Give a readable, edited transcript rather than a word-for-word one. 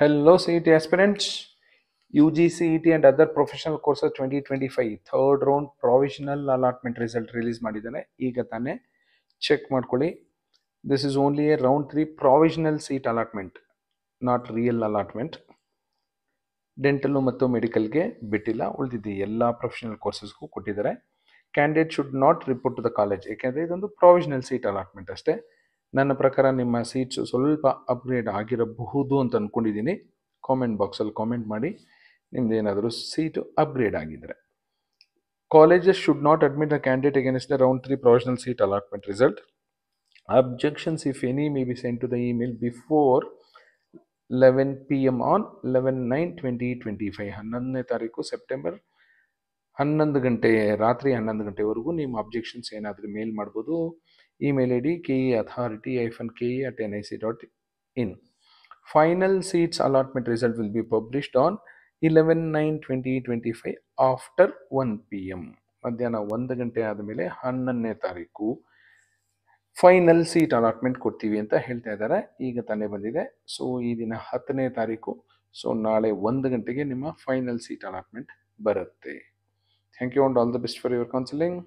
Hello, CET aspirants. UG CET and other professional courses 2025 third round provisional allotment result release ಮಾಡಿದ್ದಾನೆ. ಈಗ ತಾನೇ check ಮಾಡ್ಕೊಳ್ಳಿ. This is only a round 3 provisional seat allotment, not real allotment. Dental ಮತ್ತು ಮೆಡಿಕಲ್ಗೆ ಬಿಟ್ಟಿಲ್ಲ, ಉಳಿದಿದ್ದು ಎಲ್ಲ professional ಕೋರ್ಸಸ್ಗೂ ಕೊಟ್ಟಿದ್ದಾರೆ. Candidate should not report to the college, ಏಕೆಂದರೆ ಇದೊಂದು ಪ್ರಾವಿಷನಲ್ ಸೀಟ್ ಅಲಾಟ್ಮೆಂಟ್ ಅಷ್ಟೇ. ನನ್ನ ಪ್ರಕಾರ ನಿಮ್ಮ ಸೀಟ್ಸ್ ಸ್ವಲ್ಪ ಅಪ್ಗ್ರೇಡ್ ಆಗಿರಬಹುದು ಅಂತ ಅಂದ್ಕೊಂಡಿದ್ದೀನಿ. ಕಾಮೆಂಟ್ ಬಾಕ್ಸಲ್ಲಿ ಕಾಮೆಂಟ್ ಮಾಡಿ ನಿಮ್ದು ಏನಾದರೂ ಸೀಟು ಅಪ್ಗ್ರೇಡ್ ಆಗಿದ್ದರೆ. Colleges should not admit the candidate against the round 3 professional seat allotment result. Objections, if any, may be sent to the email before 11 PM on 11/9/2025. 11ನೇ ತಾರೀಕು ಸೆಪ್ಟೆಂಬರ್ 11 ಗಂಟೆ, ರಾತ್ರಿ 11 ಗಂಟೆವರೆಗೂ ನಿಮ್ಮ ಅಬ್ಜೆಕ್ಷನ್ಸ್ ಏನಾದರೂ ಮೇಲ್ ಮಾಡ್ಬೋದು. Email I D keauthority-ke@nic.in. Final seats allotment result will be published on 11/9/2025 after 1 PM. ಮಧ್ಯಾಹ್ನ 1 ಗಂಟೆ ಆದಮೇಲೆ 11ನೇ ತಾರೀಕು ಫೈನಲ್ ಸೀಟ್ ಅಲಾಟ್ಮೆಂಟ್ ಕೊಡ್ತೀವಿ ಅಂತ ಹೇಳ್ತಾ ಇದ್ದಾರೆ. ಈಗ ತಾನೇ ಬಂದಿದೆ. ಸೊ ಈ ದಿನ 10ನೇ ತಾರೀಕು. ಸೊ ನಾಳೆ 1 ಗಂಟೆಗೆ ನಿಮ್ಮ ಫೈನಲ್ ಸೀಟ್ ಅಲಾಟ್ಮೆಂಟ್ ಬರುತ್ತೆ. Thank you and all the best for your counselling.